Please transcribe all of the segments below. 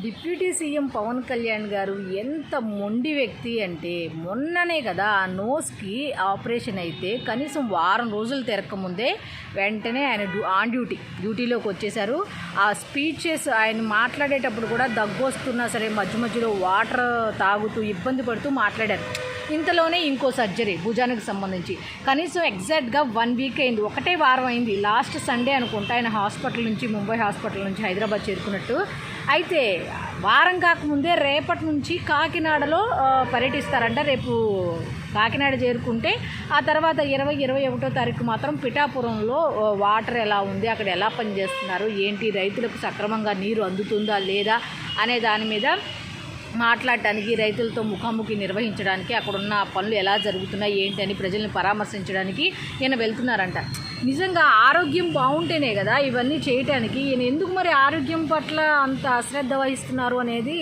Deputy CM Pawan Kalyan గారు ఎంత మొండి వ్యక్తి అంటే మొన్ననే కదా నోస్కి ఆపరేషన్ అయితే కనీసం వారం రోజులు తిరగకముందే వెంటనే ఆయన డ్యూటీలోకి వచ్చేసారు. ఆ స్పీచెస్ ఆయన మాట్లాడేటప్పుడు కూడా దగ్గొస్తున్నా సరే మధ్య మధ్యలో వాటర్ తాగుతూ ఇబ్బంది పడుతూ మాట్లాడారు. ఇంతలోనే ఇంకో సర్జరీ భుజానికి సంబంధించి కనీసం ఎగ్జాక్ట్గా 1 వీక్ అయింది, ఒకటే వారం అయింది. లాస్ట్ సండే అనుకుంటా ఆయన హాస్పిటల్ నుంచి ముంబై హాస్పిటల్ నుంచి హైదరాబాద్ చేరుకున్నట్టు. అయితే వారం కాకముందే రేపటి నుంచి కాకినాడలో పర్యటిస్తారంట. రేపు కాకినాడ చేరుకుంటే ఆ తర్వాత 21వ తారీఖు మాత్రం పిఠాపురంలో వాటర్ ఎలా ఉంది, అక్కడ ఎలా పనిచేస్తున్నారు, ఏంటి, రైతులకు సక్రమంగా నీరు అందుతుందా లేదా అనే దాని మీద మాట్లాడటానికి, రైతులతో ముఖాముఖి నిర్వహించడానికి, అక్కడున్న పనులు ఎలా జరుగుతున్నాయి ఏంటి అని ప్రజల్ని పరామర్శించడానికి ఈయన వెళ్తున్నారంట. నిజంగా ఆరోగ్యం బాగుంటేనే కదా ఇవన్నీ చేయటానికి. ఈయన ఎందుకు మరి ఆరోగ్యం పట్ల అంత అశ్రద్ధ వహిస్తున్నారు అనేది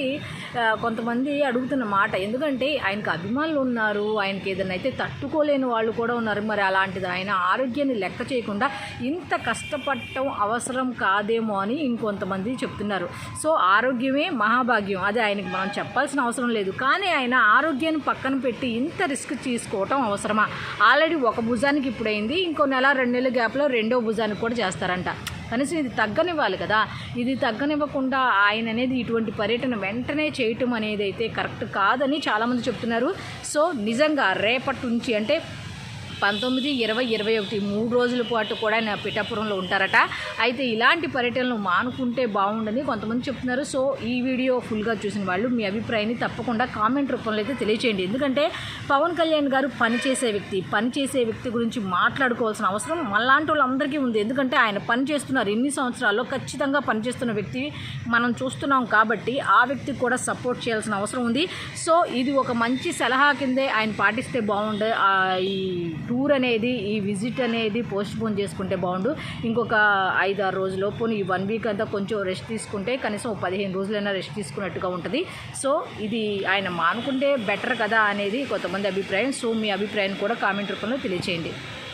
కొంతమంది అడుగుతున్న మాట. ఎందుకంటే ఆయనకు అభిమానులు ఉన్నారు, ఆయనకి ఏదైనా అయితే తట్టుకోలేని వాళ్ళు కూడా ఉన్నారు. మరి అలాంటిది ఆయన ఆరోగ్యాన్ని లెక్క చేయకుండా ఇంత కష్టపడటం అవసరం కాదేమో అని ఇంకొంతమంది చెప్తున్నారు. సో ఆరోగ్యమే మహాభాగ్యం, అది ఆయనకి మనం చెప్పాల్సిన అవసరం లేదు. కానీ ఆయన ఆరోగ్యాన్ని పక్కన పెట్టి ఇంత రిస్క్ తీసుకోవటం అవసరమా? ఆల్రెడీ ఒక భుజానికి ఇప్పుడైంది, ఇంకో నెల 2 నెలల గ్యాప్లో రెండో భుజానికి కూడా చేస్తారంట. కనీసం ఇది తగ్గనివ్వాలి కదా. ఇది తగ్గనివ్వకుండా ఆయన అనేది ఇటువంటి పర్యటన వెంటనే చేయటం అనేది అయితే కరెక్ట్ కాదని చాలామంది చెప్తున్నారు. సో నిజంగా రేపటి నుంచి అంటే 19, 20, 21 3 రోజుల పాటు కూడా ఆయన పిఠాపురంలో ఉంటారట. అయితే ఇలాంటి పర్యటనలు మానుకుంటే బాగుండని కొంతమంది చెప్తున్నారు. సో ఈ వీడియో ఫుల్గా చూసిన వాళ్ళు మీ అభిప్రాయాన్ని తప్పకుండా కామెంట్ రూపంలో అయితే తెలియచేయండి. ఎందుకంటే పవన్ కళ్యాణ్ గారు పనిచేసే వ్యక్తి గురించి మాట్లాడుకోవాల్సిన అవసరం మనలాంటి వాళ్ళందరికీ ఉంది. ఎందుకంటే ఆయన పనిచేస్తున్నారు, ఇన్ని సంవత్సరాల్లో ఖచ్చితంగా పనిచేస్తున్న వ్యక్తి మనం చూస్తున్నాం కాబట్టి ఆ వ్యక్తికి కూడా సపోర్ట్ చేయాల్సిన అవసరం ఉంది. సో ఇది ఒక మంచి సలహా కిందే ఆయన పాటిస్తే బాగుండే. ఈ టూర్ అనేది, ఈ విజిట్ అనేది పోస్ట్పోన్ చేసుకుంటే బాగుండు. ఇంకొక 5-6 రోజులు పోనీ ఈ 1 వీక్ అంతా కొంచెం రెస్ట్ తీసుకుంటే కనీసం 15 రోజులైనా రెస్ట్ తీసుకున్నట్టుగా ఉంటుంది. సో ఇది ఆయన మానుకుంటే బెటర్ కదా అనేది కొంతమంది అభిప్రాయం. సో మీ అభిప్రాయాన్ని కూడా కామెంట్ రూపంలో తెలియచేయండి.